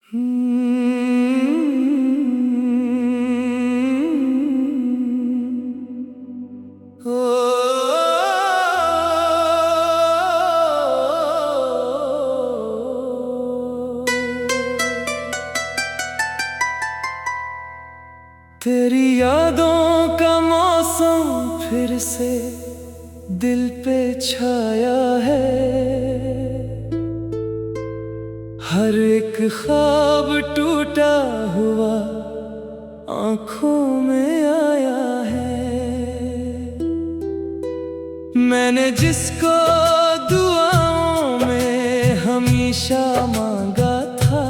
तेरी यादों का मौसम फिर से दिल पे छाया है। हर एक ख्वाब टूटा हुआ आंखों में आया है। मैंने जिसको दुआओं में हमेशा मांगा था,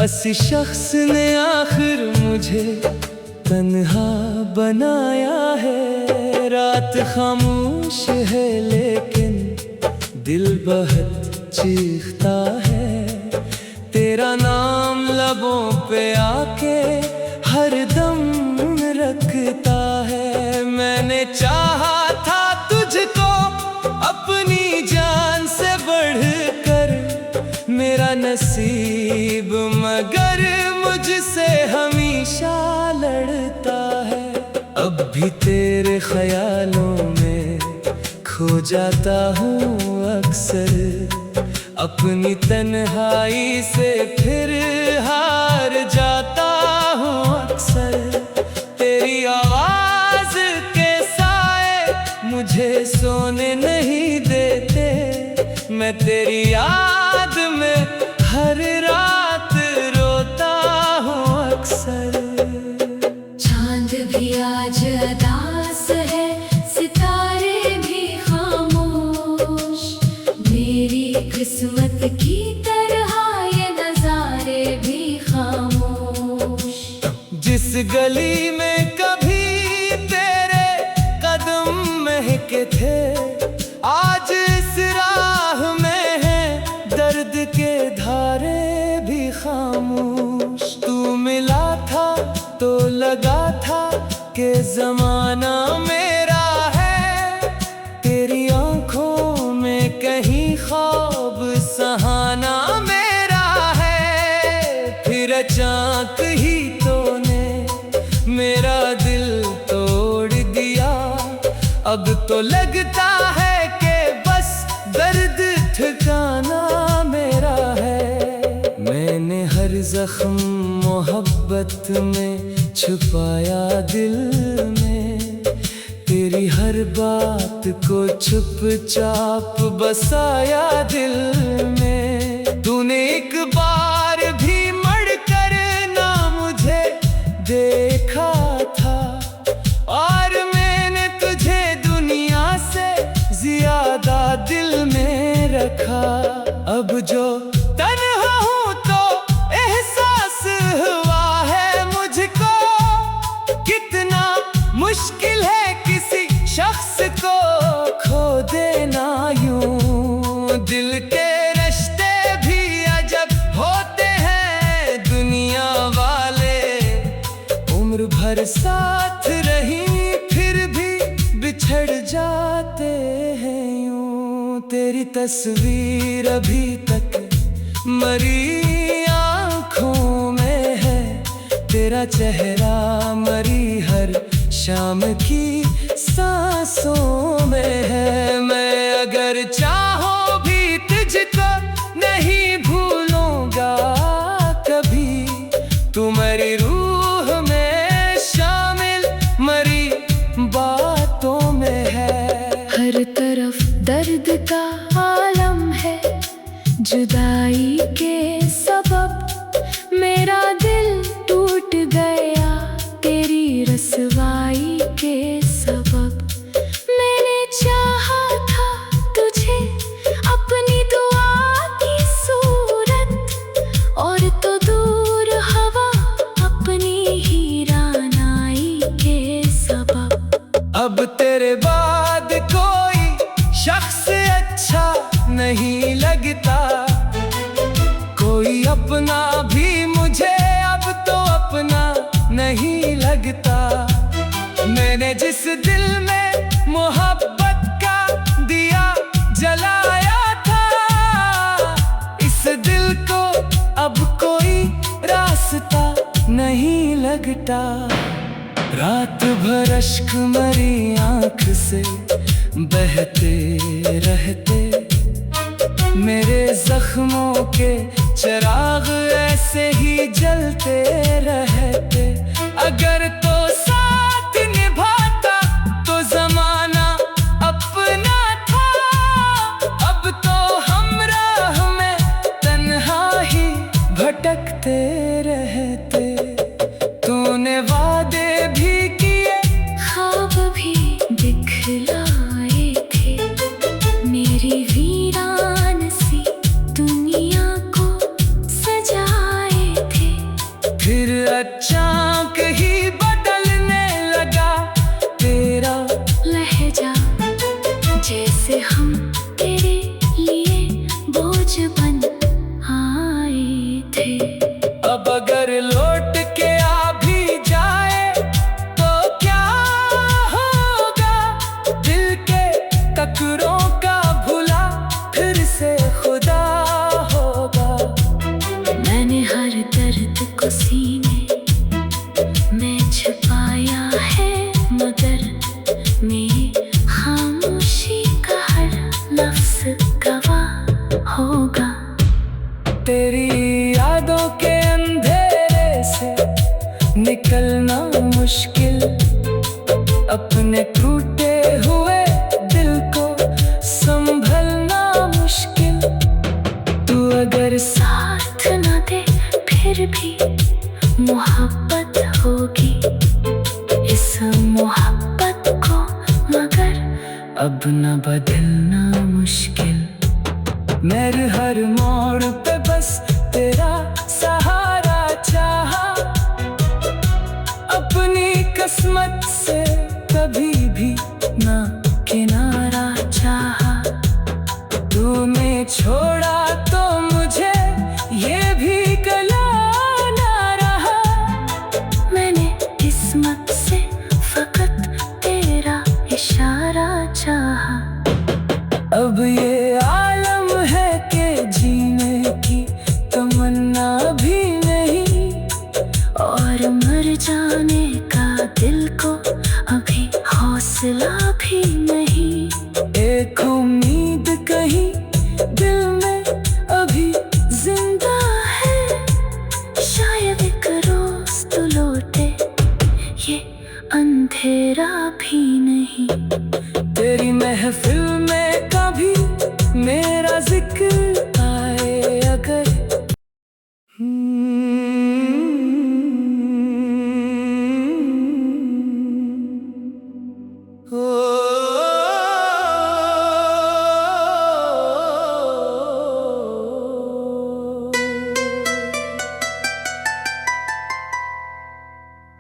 ऐसी शख्स ने आखिर मुझे तन्हा बनाया है। रात खामोश है लेकिन दिल बहुत चीखता है। तेरा नाम लबों पे आके हर दम रखता है। मैंने चाहा था तुझको अपनी जान से बढ़कर, मेरा नसीब मगर मुझसे हमेशा लड़ता है। अब भी तेरे ख्यालों में खो जाता हूँ अक्सर, अपनी तन्हाई से फिर हार जाता हूँ अक्सर। तेरी आवाज के साए मुझे सोने नहीं देते, मैं तेरी याद में हर रात रोता हूँ अक्सर। चांद भी आज उदास है, सितारे भी खामोश, मेरी किस्मत की तरह ये नजारे भी खामोश। जिस गली में कभी तेरे कदम महके थे, आज इस राह में है दर्द के धारे भी खामोश। तू मिला था तो लगा था कि जमाना मेरा है, तेरी आंखों में कहीं ख्वाब सहाना मेरा है। फिर अचानक ही तूने मेरा दिल तोड़ दिया, अब तो लगता है कि बस दर्द ठिकाना मेरा है। मैंने हर जख्म मोहब्बत में छुपाया दिल में, तेरी हर बात को चुपचाप बसाया दिल में। तूने एक बार भी मुड़कर ना मुझे देखा था, और मैंने तुझे दुनिया से ज्यादा दिल में रखा। अब जो तन्हा हूँ तो एहसास हुआ है मुझको, कितना मुश्किल है किसी शख्स को खो देना यूं। दिल के रिश्ते भी अजब होते हैं, दुनिया वाले उम्र भर साथ रही फिर भी बिछड़ जाते हैं यूं। तेरी तस्वीर अभी तक मरी आँखों में है, तेरा चेहरा मरी हर शाम की सांसों में है। मैं अगर चाहूं भी तुझको नहीं भूलूंगा कभी, तू मेरी रूह में शामिल मरी बातों में है। हर तरफ दर्द का आलम है, जुदाई के सबब मेरा दिल टूट गया तेरी रसवाई के सबब। मैंने चाहा था तुझे अपनी दुआ की सूरत, और तो दूर हवा अपनी ही रानाई के सबब। अब तेरे बाद कोई शख्स अच्छा नहीं लगता, कोई अपना भी मुझे अब तो अपना नहीं लगता। मैंने जिस दिल में मोहब्बत का दिया जलाया था, इस दिल को अब कोई लिटा। रात भर अश्क मरी आंख से बहते रहते, मेरे जख्मों के चिराग ऐसे ही जलते रहते। अगर तो साथ निभाता तो जमाना अपना था, अब तो हमराह में तन्हा ही भटकते रहते। तूने वादे भी किए, ख्वाब भी दिखलाए थे, मेरी वीरान सी दुनिया को सजाए थे। फिर अचानक ही बदलने लगा तेरा लहजा, जैसे हम तेरे लिए बोझ बन आए थे। अब अगर लौट के आ भी जाए तो क्या होगा, दिल के टकरों का भुला फिर से खुदा होगा। मैंने हर दर्द को सीने में छुपाया है, मगर मेरी खामोशी का हर लफ्ज गवाह होगा। तेरी यादों के अंधेरे से निकलना मुश्किल, अपने टूटे हुए दिल को संभलना मुश्किल। तू अगर साथ न दे फिर भी मोहब्बत होगी, इस मोहब्बत को मगर अब न बदलना मुश्किल। मेरे हर मोड़ पे बस तेरा सहारा चाहा, अपनी किस्मत से कभी भी ना किनारा चाहा। तूने छोड़ा तो मुझे ये भी गला ना रहा, मैंने किस्मत से फकत तेरा इशारा चाहा। अब ये आलम है कि जीने की तमन्ना भी नहीं, और मर जाने का दिल को अभी हौसला भी नहीं। एक उम्मीद कहीं दिल में अभी जिंदा है, शायद एक रोज तो लौटे ये अंधेरा भी नहीं। तेरी महफिल में कभी मेरा जिक्र आए अगर,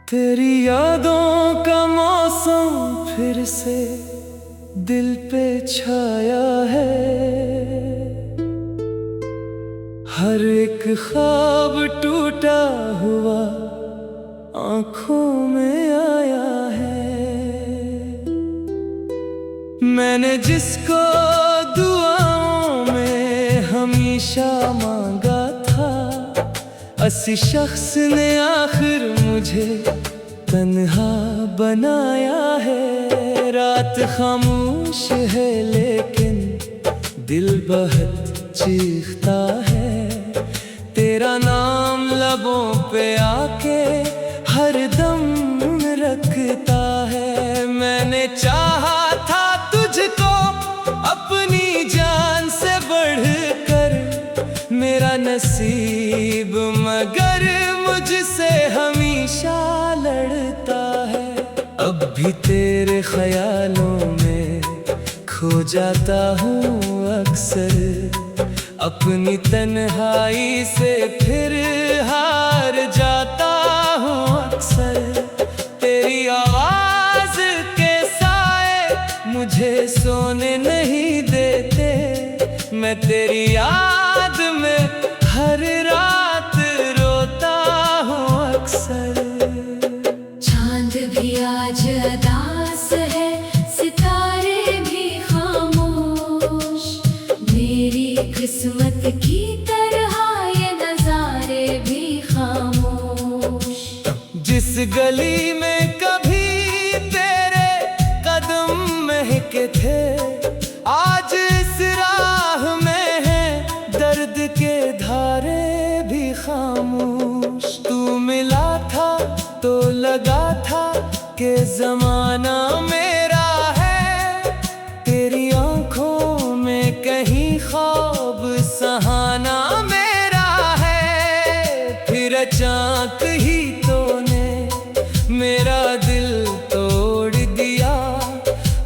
तेरी यादों का मौसम फिर से दिल पे छाया है। हर एक ख्वाब टूटा हुआ आंखों में आया है। मैंने जिसको दुआओं में हमेशा मांगा था, ऐसी शख्स ने आखिर मुझे तन्हा बनाया है। रात खामोश है लेकिन दिल बहुत चीखता है, तेरा नाम लबों पे आके हर दम रखता है। मैंने चाहा था तुझको अपनी जान से बढ़कर, मेरा नसीब मगर मुझसे हमेशा लड़ता है। अब भी तेरे ख्यालों में खो जाता हूँ अक्सर, अपनी तन्हाई से फिर हार जाता हूँ अक्सर। तेरी आवाज के साए मुझे सोने नहीं देते, मैं तेरी याद में हर रात रोता हूँ अक्सर। चांद भी आज अदास है, सितारे भी खामोश, मेरी किस्मत की तरह ये नजारे भी खामोश। जिस गली में कभी तेरे कदम महके थे, आज इस राह में है दर्द के धारे भी खामोश। तू मिला था तो लगा था कि जमाना मेरा है, तेरी आंखों में कहीं ख्वाब सहाना मेरा है। फिर अचानक ही तूने मेरा दिल तोड़ दिया,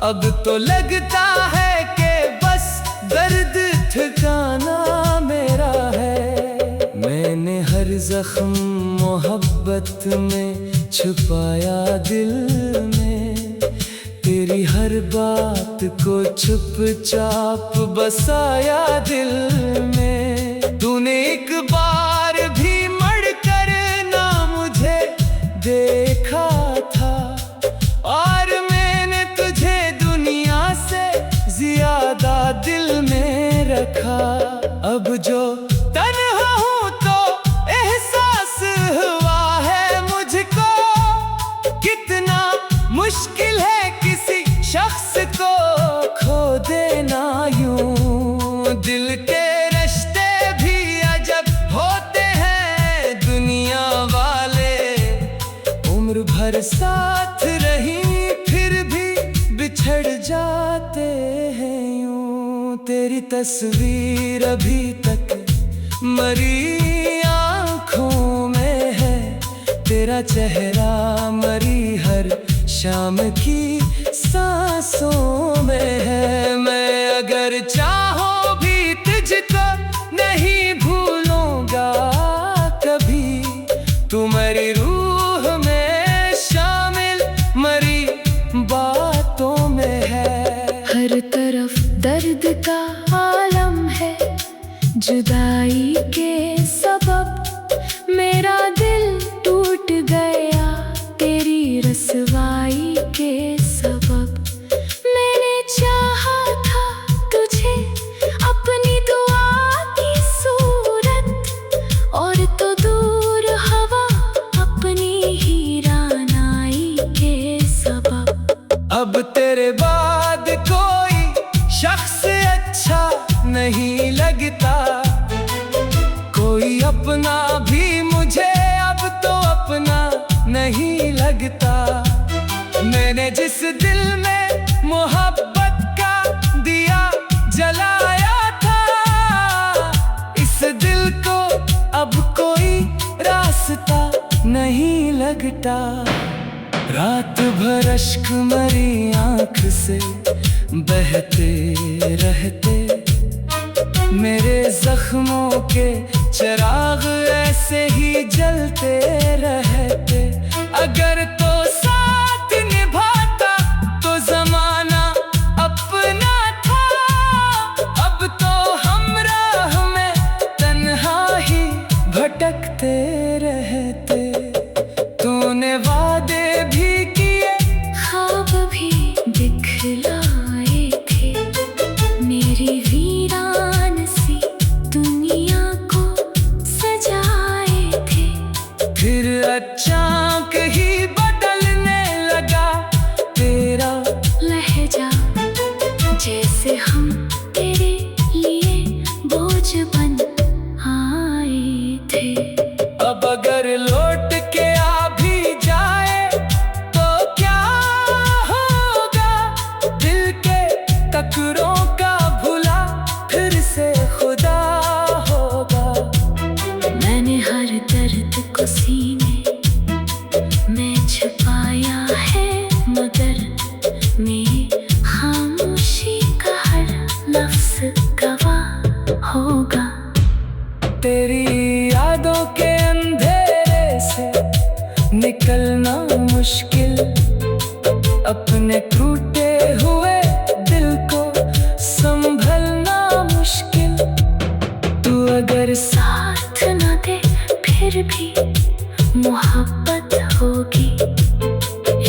अब तो लगता है कि बस दर्द ठिकाना मेरा है। मैंने हर जख्म मोहब्बत में छुपाया दिल में, तेरी हर बात को चुपचाप बसाया दिल में। तूने एक बार भी मुड़कर ना मुझे देखा था, और मैंने तुझे दुनिया से ज्यादा दिल में रखा। अब जो तन्हा हूँ तो एहसास हुआ है मुझको, कितना मुश्किल है किसी शख्स को खो देना यूं। दिल के रिश्ते भी अजब होते हैं, दुनिया वाले उम्र भर साथ रही फिर भी बिछड़ जाते हैं यूं। तेरी तस्वीर अभी तक मरी आँखों में है, तेरा चेहरा मरी हर शाम की सांसों में है। मैं अगर चाहूं भी तुझको नहीं भूलूंगा कभी, तुम्हारी रूह में शामिल मरी बातों में है। हर तरफ दर्द का आलम है, जुदाई के सबब मेरा दिल टूट गया तेरी रसवाई के सबब। मैंने चाहा था तुझे अपनी दुआ की सूरत, और तो दूर हवा अपनी ही रानाई के सबब। अब तेरे बाद कोई शख्स अच्छा नहीं लगता, कोई अपना भी मुझे अब तो अपना नहीं लगता। मैंने जिस दिल में मोहब्बत का दिया जलाया था, इस दिल को अब कोई रास्ता नहीं लगता। रात भर अश्क मरी आँख से बहते रहते, मेरे जख्मों के चिराग ऐसे ही जलते रहते। अगर तो साथ निभाता तो जमाना अपना था, अब तो हमराह में तन्हा ही भटकते रहते। तूने वादे भी किए, ख्वाब भी दिखलाए थे, मेरी वीरान सी दुनिया को सजाए थे। फिर अचानक ही बदलने लगा तेरा लहजा, जैसे हम तेरे लिए बोझ बन आए थे। अब अगर लौट के आ भी जाए तो क्या होगा, दिल के टकरों का भुला फिर से खुदा होगा। मैंने हर दर्द को सीने में छुपाया है, मगर मेरी खामोशी का हर लफ्ज गवाह होगा। तेरी यादों के अंधेरे से निकलना मुश्किल, अपने टूटे हुए दिल को संभलना मुश्किल। तू अगर साथ न दे फिर भी मोहब्बत होगी,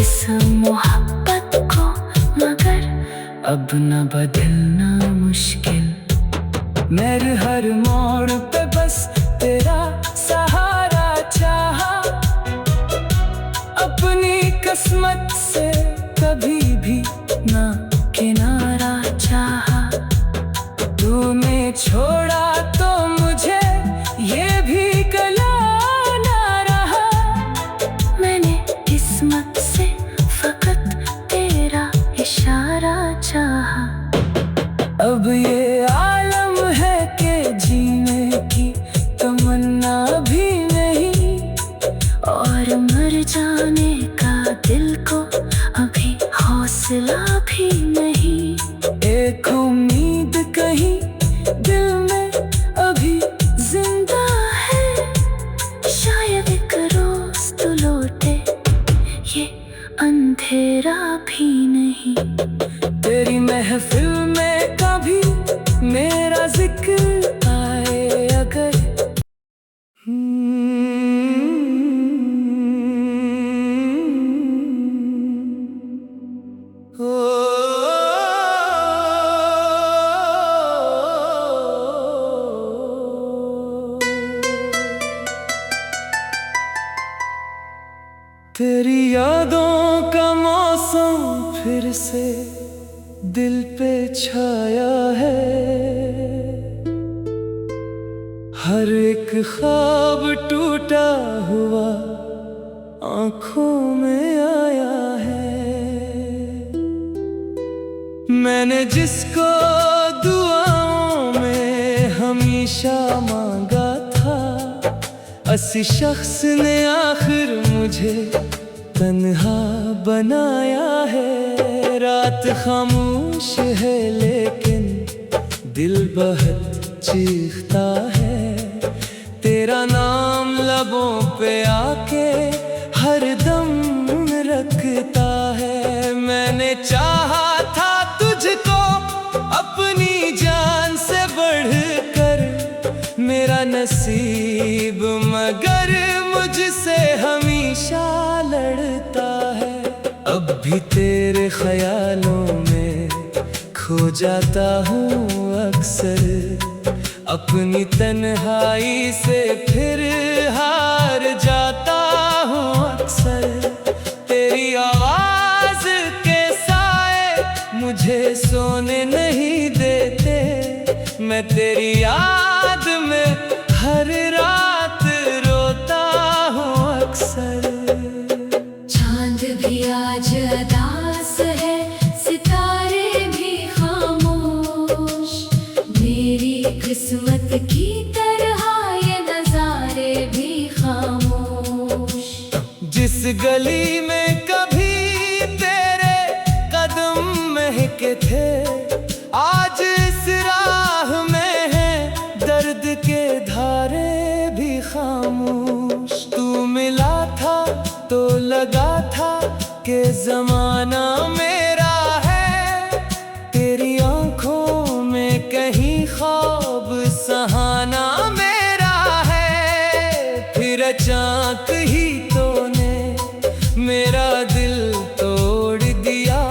इस मोहब्बत को मगर अब न बदलना मुश्किल। मेरे हर मोड़ पे बस तेरा सहारा चाहा, किस्मत से कभी भी ना किनारा चाहा। तूने छोड़ा तो मुझे ये भी गला ना रहा। मैंने किस्मत से फकत तेरा इशारा चाहा। अब ये आलम है कि जीने की तमन्ना भी नहीं, और मर जाने का दिल को अभी हौसला भी नहीं। एक उम्मीद कहीं दिल में अभी जिंदा है, शायद एक रोज तो लौटे ये अंधेरा भी नहीं। तेरी महफिल में कभी मेरा जिक्र आए अगर, तेरी यादों का मौसम फिर से दिल पे छाया है। हर एक ख्वाब टूटा हुआ आंखों में आया है। मैंने जिसको दुआओं में हमेशा मांगा था, ऐसी शख्स ने आखिर मुझे तन्हा बनाया है। रात खामोश है लेकिन दिल बहुत चीखता है। तेरा नाम लबों पे आके हर दम रखता है। मैंने चाहा था तुझको अपनी जान से बढ़कर, मेरा नसीब मगर मुझसे हमेशा लड़ता है। अब भी तेरे ख्यालों में खो जाता हूँ अक्सर, अपनी तन्हाई से फिर हार जाता हूँ अक्सर। तेरी आवाज के साए मुझे सोने नहीं देते, मैं तेरी याद में हर रात रोता हूँ अक्सर। चांद भी आज उदास है, सितारे भी खामोश, मेरी किस्मत की तरह ये नजारे भी खामोश। जिस गली में कभी तेरे कदम महके थे, आज इस राह में है दर्द के धारे भी खामोश। तू मिला था तो लगा था कि जमाना मेरा है, तेरी आंखों में कहीं ख्वाब सहाना मेरा है। फिर अचानक ही तूने मेरा दिल तोड़ दिया।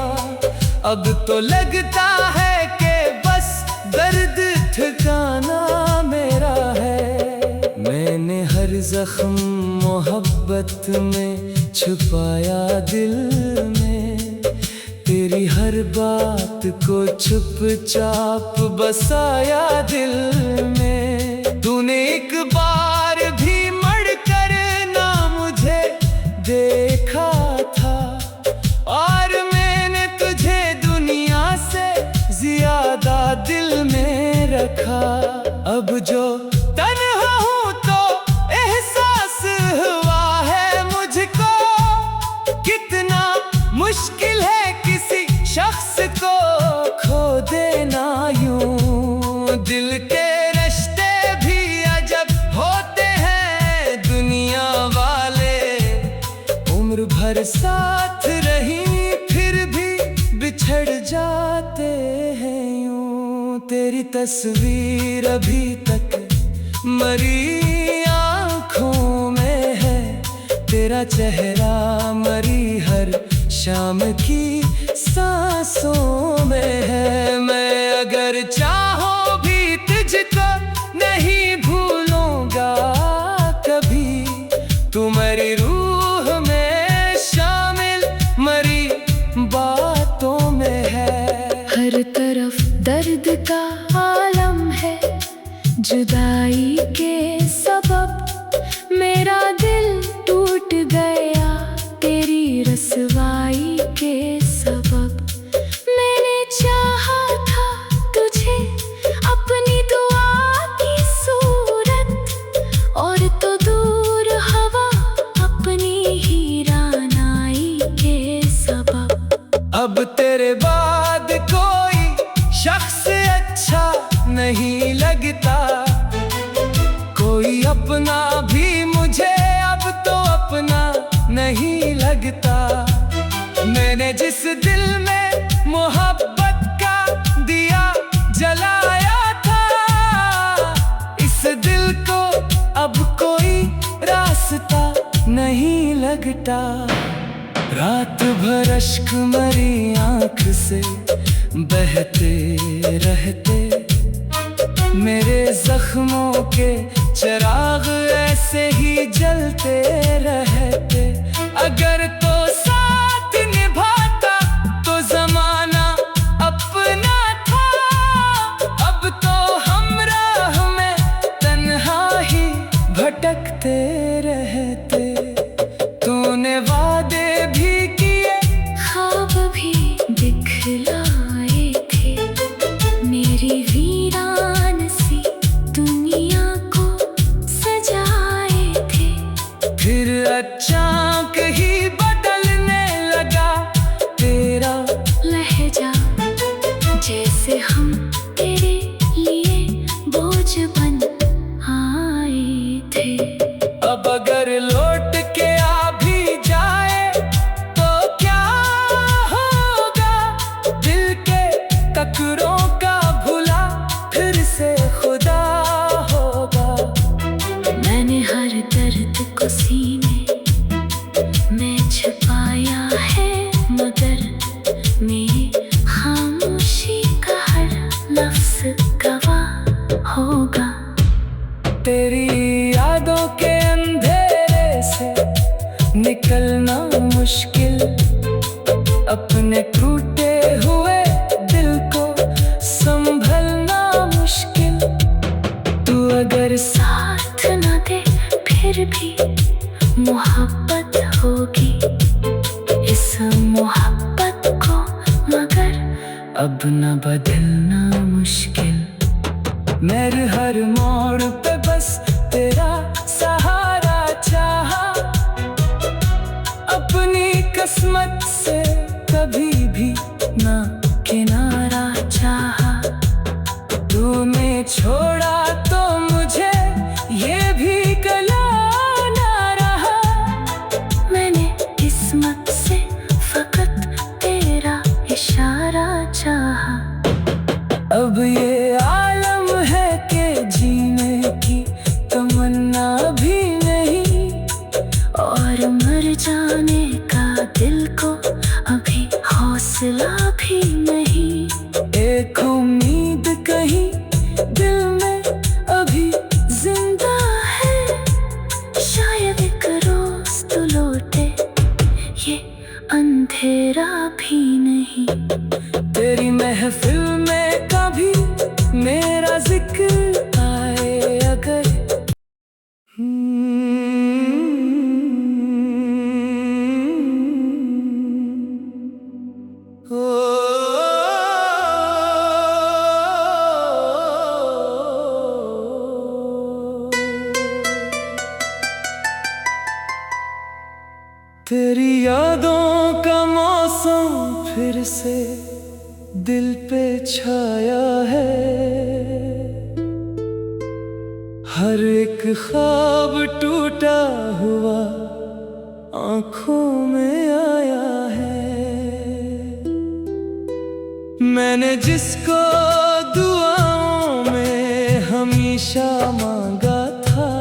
अब तो लगता है कि बस दर्द ठिकाना मेरा है। मैंने हर जख्म मोहब्बत में छुपाया दिल में, तेरी हर बात को चुपचाप बसाया दिल में। तूने एक बार भी मड़कर ना मुझे देखा था, और मैंने तुझे दुनिया से ज्यादा दिल में रखा। अब जो तन्हा हूँ तो एहसास हुआ है मुझको, कितना मुश्किल है किसी शख्स को खो देना यूं। दिल के रिश्ते भी अजब होते हैं, दुनिया वाले उम्र भर साथ रही फिर भी बिछड़ जाते हैं यूं। तेरी तस्वीर अभी तक मरी आँखों में है, तेरा चेहरा मरी हर शाम की सांसों में है। मैं अगर चाहूं भी तुझको नहीं भूलूंगा कभी, तुम्हारी रूह में शामिल जुदाई के सबब मेरा दिल टूट गया, तेरी रसवाई के सबब। मैंने चाहा था तुझे अपनी दुआ की सूरत, और तो दूर हवा अपनी ही रानाई के सबब। अब तेरे बाद कोई शख्स अच्छा नहीं लगता, कोई अपना भी मुझे अब तो अपना नहीं लगता। मैंने जिस दिल में मोहब्बत का दिया जलाया था, इस दिल को अब कोई रास्ता नहीं लगता। रात भर अश्क मरी आँख से बहते रहते, मेरे जख्मों के चिराग ऐसे ही जलते रहते। अगर तो साथ निभाता तो जमाना अपना था, अब तो हमराह में तन्हा ही भटकते रहते। तूने वादे भी किए, ख्वाब भी दिखलाए थे, मेरी वीरान सी दुनिया को सजाए थे। फिर अचानक ही बदलने लगा तेरा लहजा, जैसे हम तेरे लिए बोझ बन आए थे। अब अगर लौट के आ भी जाए तो क्या होगा, दिल के टकरों का भुला फिर से खुदा होगा। मैंने हर दर्द को सीने में छुपाया है, मगर मेरी खामोशी का हर लफ्ज़ गवाह होगा। तेरी यादों के अंधेरे से निकलना मुश्किल, अपने टूटे हुए दिल को संभलना मुश्किल। तू अगर साथ न दे फिर भी मोहब्बत होगी, इस मोहब्बत को मगर अब न बदलना मुश्किल। मेरे हर मोड़ पे बस तेरा सहारा चाहा, अपनी किस्मत से कभी भी ना किनारा चाहा। तूने छोड़ा तो मुझे ये भी गला ना रहा, मैंने किस्मत से फकत तेरा इशारा चाहा। अब ये आलम है कि जीने की तमन्ना भी नहीं, और मर जाने का दिल को अभी हौसला भी नहीं। एक उम्मीद कहीं दिल में अभी जिंदा है, शायद एक रोज तो लौटे ये अंधेरा भी नहीं। तेरी महफिल में कभी मेरा जिक्र आए अगर, तेरी यादों का मौसम फिर से दिल पे छाया है। हर एक ख्वाब टूटा हुआ आंखों में आया है। मैंने जिसको दुआओं में हमेशा मांगा था,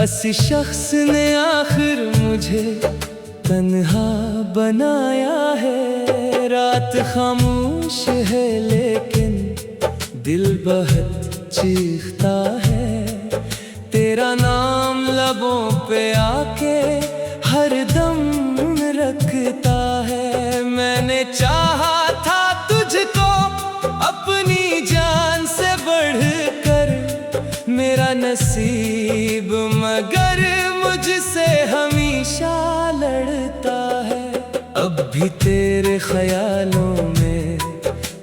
ऐसी शख्स ने आखिर मुझे तन्हा बनाया है। रात खामोश है लेकिन दिल बहुत चीखता है, तेरा नाम लबों पे आके हर दम रखता है। मैंने चाहा था तुझको अपनी जान से बढ़कर, नसीब मगर मुझसे हमेशा लड़ता है। अब भी तेरे ख्यालों में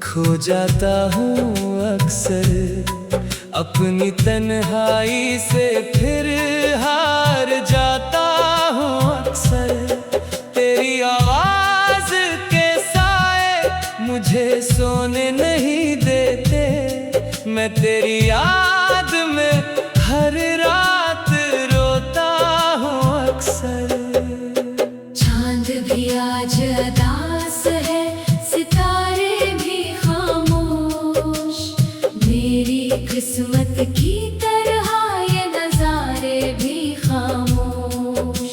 खो जाता हूँ अक्सर, अपनी तन्हाई से फिर हार जाता हूँ अक्सर। तेरी आवाज के साए मुझे सोने नहीं देते, मैं तेरी याद में हर रात रोता हूँ अक्सर। चांद भी आज उदास है, सितारे भी खामोश, मेरी किस्मत की तरह ये नजारे भी खामोश।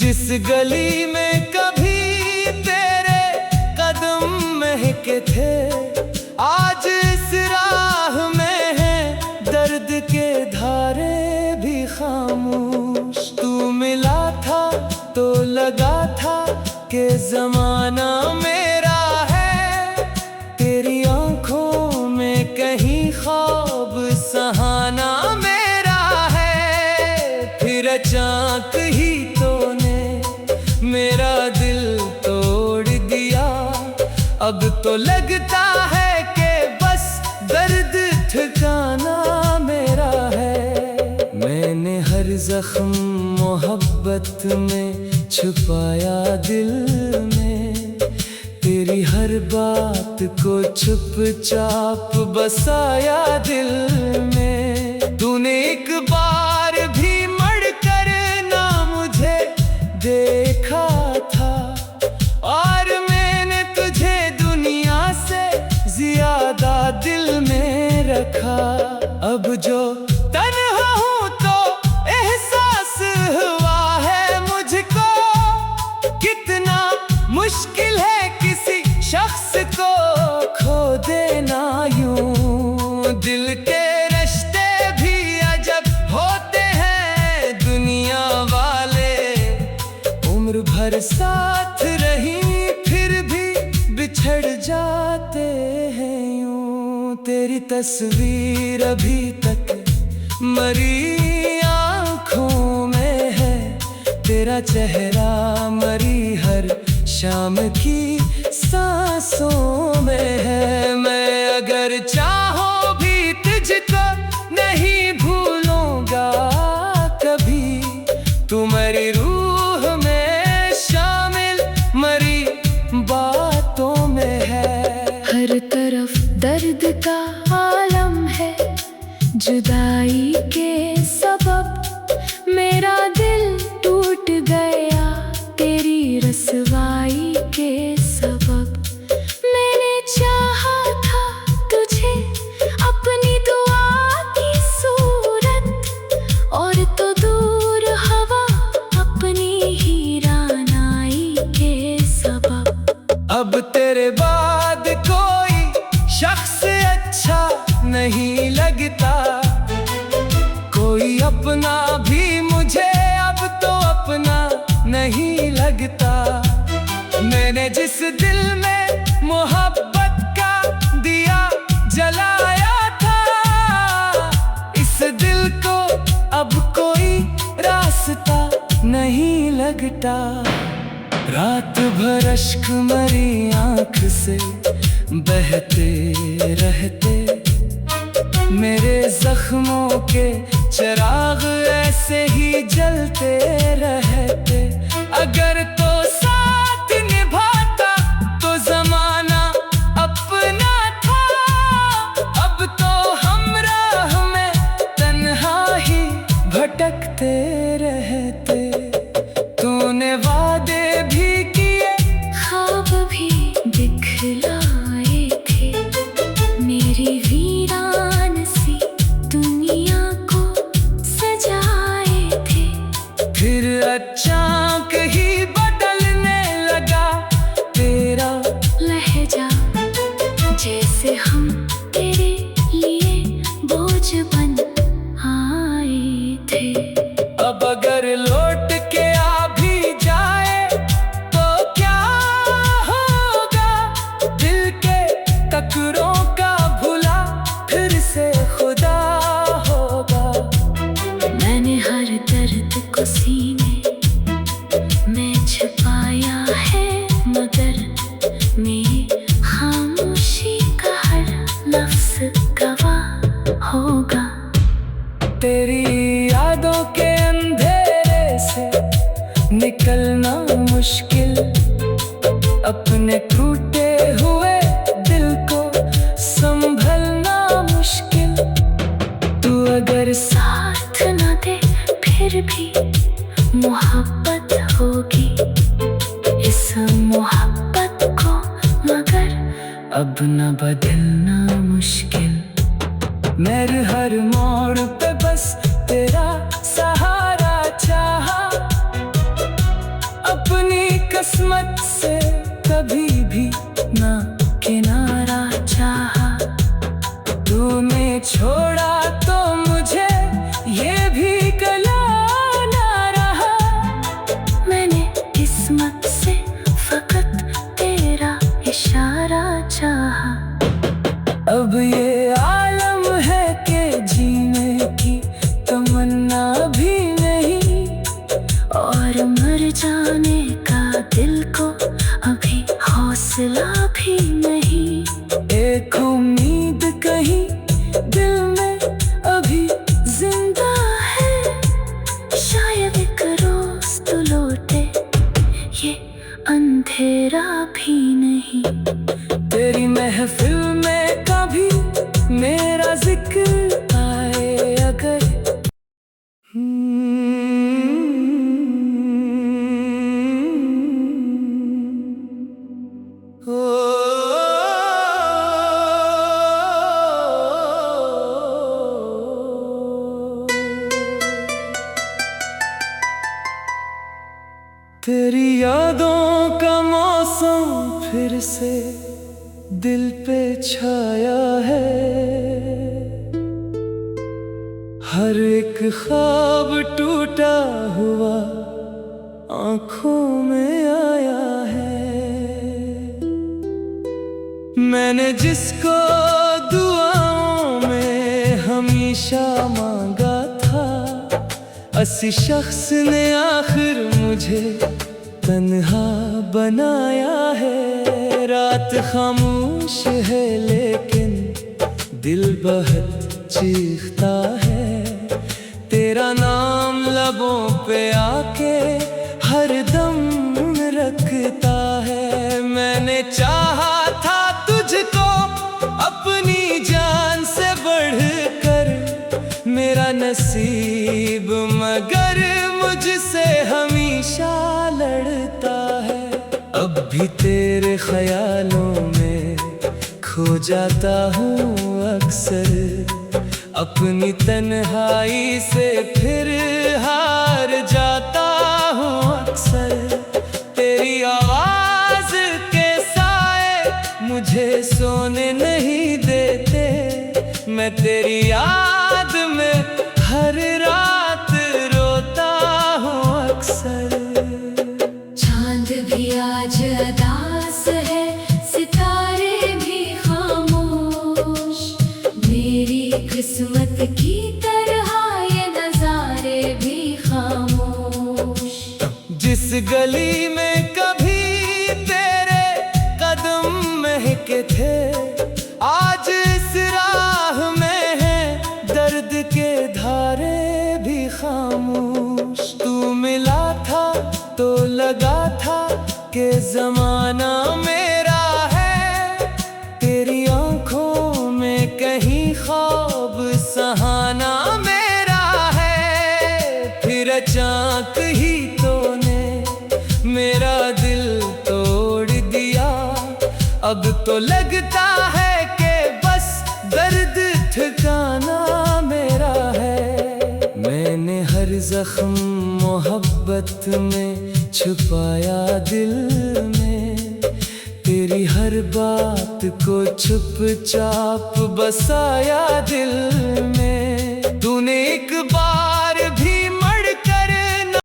जिस गली में कभी तेरे कदम महके थे, आज इस राह में है दर्द के धारे भी खामोश। तू मिला था तो लगा था कि जमाना मेरा है, तेरी आंखों में कहीं ख्वाब सहाना मेरा है। फिर अचानक ही तूने मेरा दिल तोड़ दिया, अब तो लगता है कि बस दर्द ठिकाना मेरा है। मैंने हर जख्म मोहब्बत में छुपाया दिल में, तेरी हर बात को चुपचाप बसाया दिल में। तूने एक बार भी मुड़कर ना मुझे देखा था, और मैंने तुझे दुनिया से ज्यादा दिल में रखा। अब जो तन्हा हूँ तो एहसास हुआ है मुझको, कितना मुश्किल है किसी शख्स को खो देना यूं। दिल के रिश्ते भी अजब होते हैं, दुनिया वाले उम्र भर साथ रही फिर भी बिछड़ जाते हैं यूं। तेरी तस्वीर अभी तक मरी आँखों में है, तेरा चेहरा मरी हर शाम की सांसों में है। मैं अगर चाहूं भी तुझको नहीं भूलूंगा कभी, तू मेरी रूह में शामिल मरी बातों में है। हर तरफ दर्द का आलम है, जुदाई के सबब मेरा दिल टूट गया, तेरी रसवाई के सबब। मैंने चाहा था तुझे अपनी दुआ की सूरत, और तो दूर हवा अपनी ही रानाई के सबब। अब तेरे बाद कोई शख्स अच्छा नहीं लगता, कोई अपना भी मुझे अब तो अपना नहीं लगता। मैंने जिस दिल में मोहब्बत का दिया जलाया था, इस दिल को अब कोई रास्ता नहीं लगता। रात भर अश्क मरी आँख से बहते रहते, मेरे जख्मों के चिराग ऐसे ही जलते रहते। अगर तो साथ निभाता तो जमाना अपना था, अब तो हमराह में तन्हा ही भटकते रहते। तूने वादे भी किए, ख्वाब भी दिखलाए थे, मेरी वीरान सी दुनिया को सजाए थे। फिर अचानक ही बदलने लगा तेरा लहजा, जैसे हम तेरे लिए बोझ बन आए थे। अब अगर लौट के आ भी जाए तो क्या होगा, दिल के टकरों का भुला फिर से खुदा होगा। दर्द को सीने में छिपाया है, मगर मेरी खामोशी का हर लफ्ज़ गवाह होगा। तेरी यादों के अंधेरे से निकलना मुश्किल, अपने टूटे हुए दिल को संभलना मुश्किल। तू अगर साथ न दे फिर भी मोहब्बत होगी, इस मोहब्बत को मगर अब न बदलना मुश्किल। मेरे हर मोड़ पे बस तेरा सहारा चाहा, अपनी किस्मत से कभी भी ना किनारा चाहा। तूने छोड़ा तो मुझे ये भी गला ना रहा, मैंने किस्मत से फकत तेरा इशारा चाहा। अब ये आलम है कि जीने की तमन्ना भी नहीं, और मर जाने का दिल को अभी हौसला भी नहीं। एक उम्मीद कहीं दिल में अभी जिंदा है, शायद एक रोज तो लौटे ये अंधेरा भी नहीं। तेरी महफिल में कभी मेरा जिक्र आए अगर, तेरी यादों का मौसम फिर से दिल पे छाया है, हर एक ख्वाब टूटा हुआ आंखों में आया है। मैंने जिसको दुआओं में हमेशा मांगा था, ऐसी शख्स ने आखिर मुझे तन्हा बनाया है। रात खामोश है लेकिन दिल बहुत चीखता है, तेरा नाम लबों पे आके हर दम रखता है। मैंने चाहा था तुझको अपनी जान से बढ़कर, मेरा नसीब मगर मुझसे हमेशा लड़ता है। अब भी तेरे ख्यालों में खो जाता हूँ अक्सर, अपनी तन्हाई से फिर हार जाता हूँ अक्सर। तेरी आवाज के साए मुझे सोने नहीं देते, मैं तेरी याद में हर रात रोता हूँ अक्सर। चांद भी आज उदास है, सितारे भी खामोश, मेरी किस्मत की तरह ये नजारे भी खामोश। जिस गली में कभी तेरे कदम महके थे, आज इस राह में है दर्द के धारे भी खामोश। तू मिला था तो लगा था कि जमाना मेरा है, तेरी आंखों में कहीं ख्वाब सहाना मेरा है। फिर अचानक ही तूने मेरा दिल तोड़ दिया, अब तो लगता है कि बस दर्द ठिकाना मेरा है। मैंने हर जख्म मोहब्बत में छुपाया दिल में, तेरी हर बात को चुपचाप बसाया दिल में। तूने एक बार